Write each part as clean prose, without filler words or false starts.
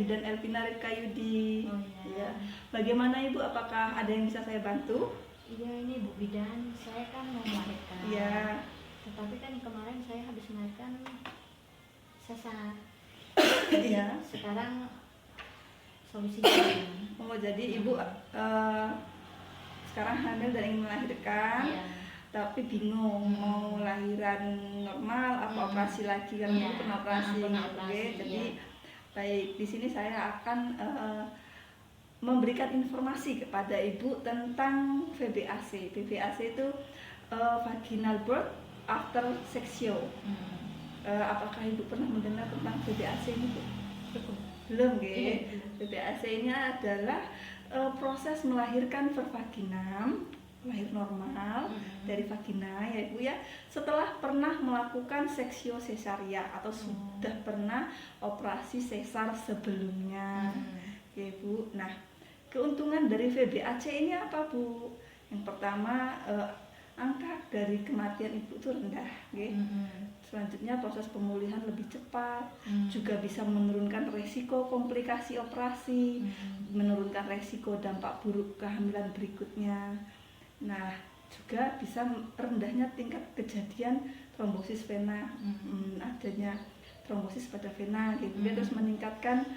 Bidan Elvina Rifkayudi. Oh Ya. iya. Bagaimana Ibu? Apakah ada yang bisa saya bantu? Iya, ini Bu Bidan, saya kan mau melahirkan. Ya. Tetapi kan kemarin saya habis melahirkan sesar. Iya. Sekarang solusinya. Oh, jadi Ibu sekarang hamil dan ingin melahirkan, Iya. tapi bingung mau lahiran normal apa operasi lagi kan? Iya. Dulu pernah operasi, Pernah gitu. operasi, Jadi iya. baik, di sini saya akan memberikan informasi kepada Ibu tentang VBAC. VBAC itu vaginal birth after section. Apakah Ibu pernah mendengar tentang VBAC ini, Bu? Belum, Iya. VBAC ini adalah proses melahirkan per vaginam, lahir normal dari vagina ya Ibu ya, setelah pernah melakukan seksio sesaria atau sudah pernah operasi sesar sebelumnya ya Ibu. Nah, keuntungan dari VBAC ini apa Bu? Yang pertama, angka dari kematian Ibu itu rendah ya. Selanjutnya proses pemulihan lebih cepat, juga bisa menurunkan resiko komplikasi operasi, menurunkan resiko dampak buruk kehamilan berikutnya. Nah, juga bisa rendahnya tingkat kejadian trombosis vena, adanya trombosis pada vena gitu. Terus meningkatkan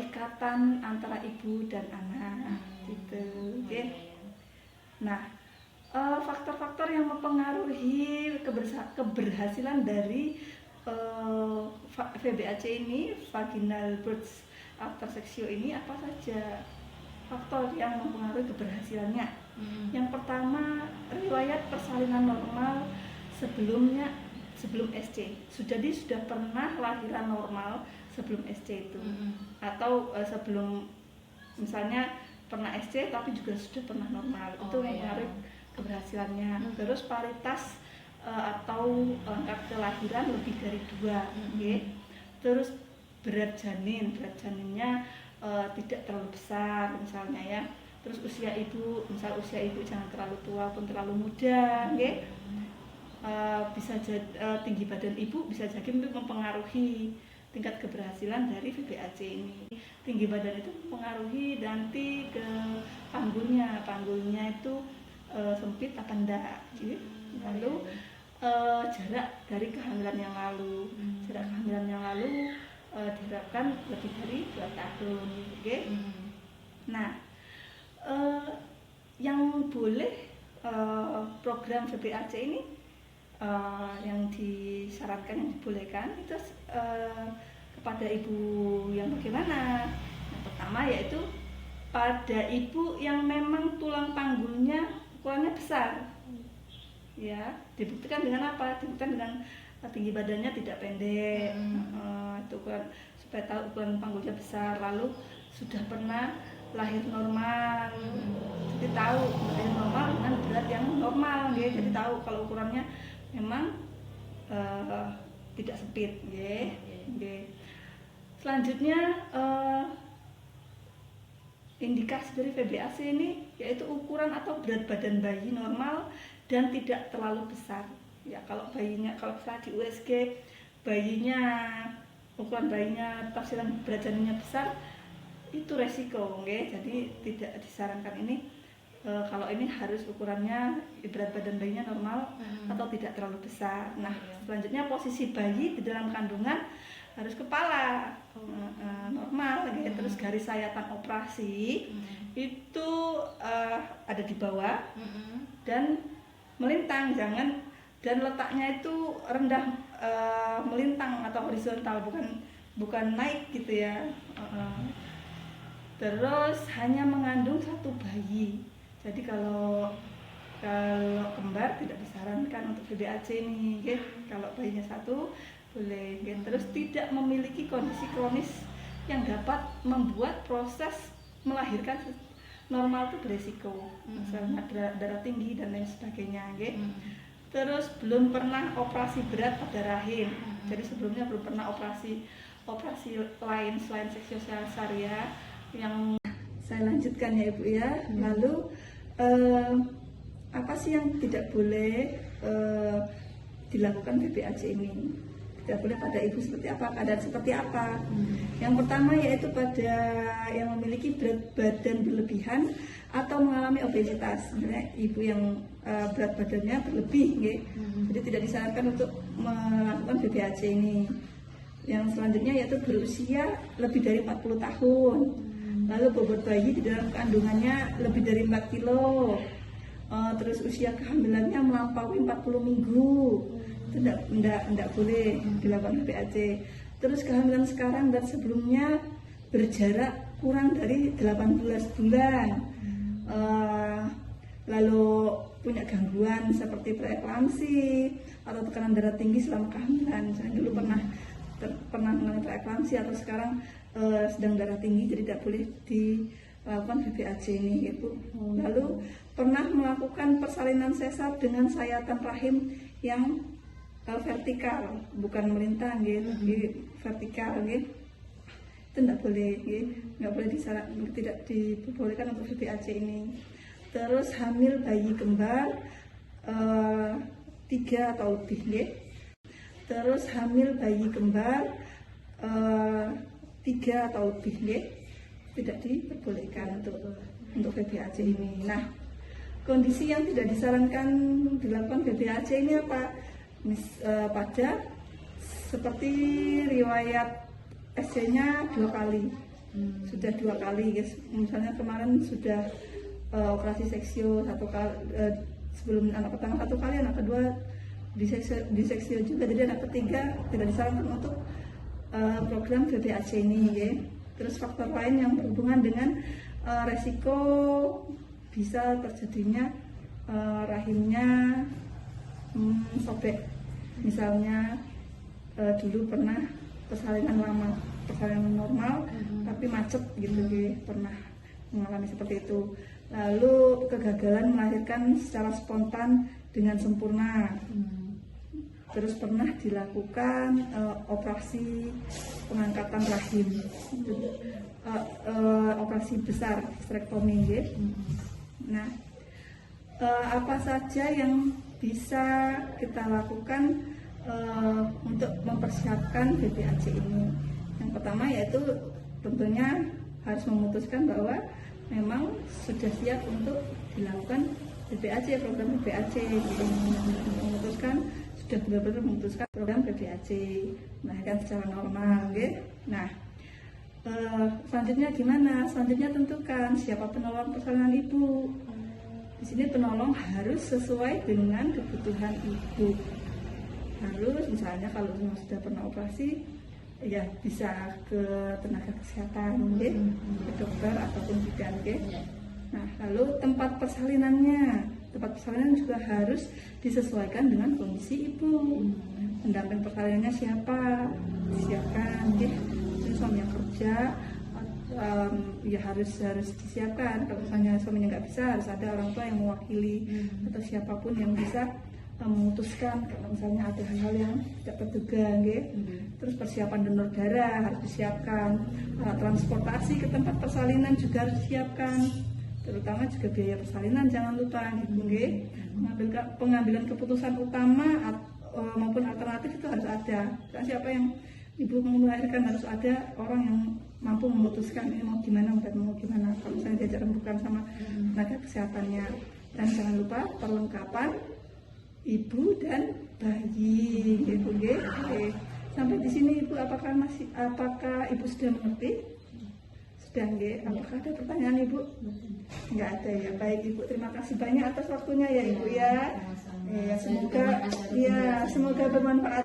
ikatan antara ibu dan anak gitu. Oke. Nah, faktor-faktor yang mempengaruhi keberhasilan dari VBAC ini, vaginal birth after section ini, apa saja faktor yang mempengaruhi keberhasilannya? Yang pertama, riwayat persalinan normal sebelum SC. Jadi sudah pernah lahiran normal sebelum SC itu, atau sebelum misalnya pernah SC tapi juga sudah pernah normal, itu mempengaruhi keberhasilannya. Terus paritas atau angka kelahiran lebih dari 2, okay? Terus berat janinnya tidak terlalu besar misalnya ya. Terus usia ibu jangan terlalu tua pun terlalu muda, okay? Bisa tinggi badan ibu bisa jadi mempengaruhi tingkat keberhasilan dari VBAC ini. Tinggi badan itu mempengaruhi nanti ke panggulnya itu sempit apa enggak gitu. Lalu jarak dari kehamilan yang lalu, diharapkan lebih dari 2 tahun, oke? Nah, yang boleh program VBAC ini yang disarankan, yang dibolehkan itu kepada ibu yang bagaimana? Yang pertama yaitu pada ibu yang memang tulang panggulnya ukurannya besar, ya. Dibuktikan dengan apa? Dibuktikan dengan tinggi badannya tidak pendek, itu ukuran, supaya tahu ukuran panggulnya besar. Lalu sudah pernah lahir normal, jadi tahu lahir normal dengan berat yang normal, ya. Jadi tahu kalau ukurannya memang tidak sempit, ya. Selanjutnya indikasi dari VBAC ini yaitu ukuran atau berat badan bayi normal dan tidak terlalu besar. Ya, kalau misalnya di USG ukuran bayinya tafsiran berat janinnya besar, itu resiko, okay? Jadi tidak disarankan ini. Kalau ini harus ukurannya berat badan bayinya normal atau tidak terlalu besar. Nah, selanjutnya posisi bayi di dalam kandungan harus kepala normal, gitu. Terus garis sayatan operasi itu ada di bawah dan melintang, dan letaknya itu rendah, melintang atau horizontal, bukan naik gitu ya. Terus hanya mengandung 1 bayi. Jadi kalau kembar tidak disarankan untuk VBAC ini, gitu. Kalau bayinya 1 boleh, gitu. Terus tidak memiliki kondisi kronis yang dapat membuat proses melahirkan normal itu beresiko, misalnya darah tinggi dan lain sebagainya, gitu. Terus belum pernah operasi berat pada rahim, jadi sebelumnya belum pernah operasi lain selain seksio sesaria. Yang saya lanjutkan ya Ibu ya. Lalu apa sih yang tidak boleh dilakukan VBAC ini? tidak boleh pada ibu seperti apa, keadaan seperti apa. Yang pertama yaitu pada yang memiliki berat badan berlebihan atau mengalami obesitas. Sebenarnya ibu yang berat badannya berlebih, jadi tidak disarankan untuk melakukan BPAC ini. Yang selanjutnya yaitu berusia lebih dari 40 tahun. Lalu bobot bayi di dalam kandungannya lebih dari 4 kilo. Terus usia kehamilannya melampaui 40 minggu. Itu tidak boleh dilakukan BPAC. Terus kehamilan sekarang dan sebelumnya berjarak kurang dari 18 bulan. Lalu punya gangguan seperti preeklamsi atau tekanan darah tinggi selama kehamilan. Saya dulu pernah mengalami preeklamsi atau sekarang sedang darah tinggi, jadi tidak boleh dilakukan BPAC ini, Ibu. Lalu pernah melakukan persalinan sesar dengan sayatan rahim yang vertikal, bukan melintang, vertikal, itu tidak boleh, nggak boleh tidak diperbolehkan untuk BPAC ini. Terus hamil bayi kembar 3 atau lebih, Terus hamil bayi kembar 3 atau lebih, tidak diperbolehkan untuk BPAC ini. Nah, kondisi yang tidak disarankan dilakukan BPAC ini apa? Pada seperti riwayat SC-nya 2 kali, sudah 2 kali, guys. Misalnya kemarin sudah operasi seksio 1 kali, sebelum anak pertama 1 kali, anak kedua diseksio juga, jadi anak ketiga tidak disarankan untuk program BPAC ini, ya. Terus faktor lain yang berhubungan dengan resiko bisa terjadinya rahimnya sobek, misalnya dulu pernah persalinan lama, persalinan normal tapi macet gitu, pernah mengalami seperti itu. Lalu kegagalan melahirkan secara spontan dengan sempurna. Terus pernah dilakukan operasi pengangkatan rahim, operasi besar, hysterektomi, Nah, apa saja yang bisa kita lakukan untuk mempersiapkan BPAC ini? Yang pertama yaitu tentunya harus memutuskan bahwa memang sudah siap untuk dilakukan BPAC, program BPAC, memutuskan sudah benar-benar memutuskan program BPAC, melahirkan secara normal, Nah, selanjutnya gimana? Selanjutnya tentukan siapa penolong persalinan ibu. Di sini penolong harus sesuai dengan kebutuhan ibu. Harus, misalnya kalau sudah pernah operasi, ya bisa ke tenaga kesehatan, ke dokter ataupun bidan, Nah, lalu tempat persalinannya juga harus disesuaikan dengan kondisi ibu. Pendamping persalinannya siapa? Siapkan, suami yang kerja, ya harus disiapkan. Kalau misalnya suaminya nggak bisa, harus ada orang tua yang mewakili atau siapapun yang bisa memutuskan kalau misalnya ada hal-hal yang tidak terduga, Terus persiapan donor darah harus disiapkan. Transportasi ke tempat persalinan juga harus disiapkan, terutama juga biaya persalinan jangan lupa, pengambilan keputusan utama maupun alternatif itu harus ada. Karena siapa yang ibu mau melahirkan harus ada orang yang mampu memutuskan ini mau gimana. Kalau misalnya diajak rembukan sama tenaga kesehatannya. Dan jangan lupa perlengkapan ibu dan bayi, Sampai di sini ibu apakah ibu sudah mengerti? Apakah ada pertanyaan ibu? Nggak ada, ya. Baik ibu, terima kasih banyak atas waktunya ya ibu, ya. Semoga bermanfaat.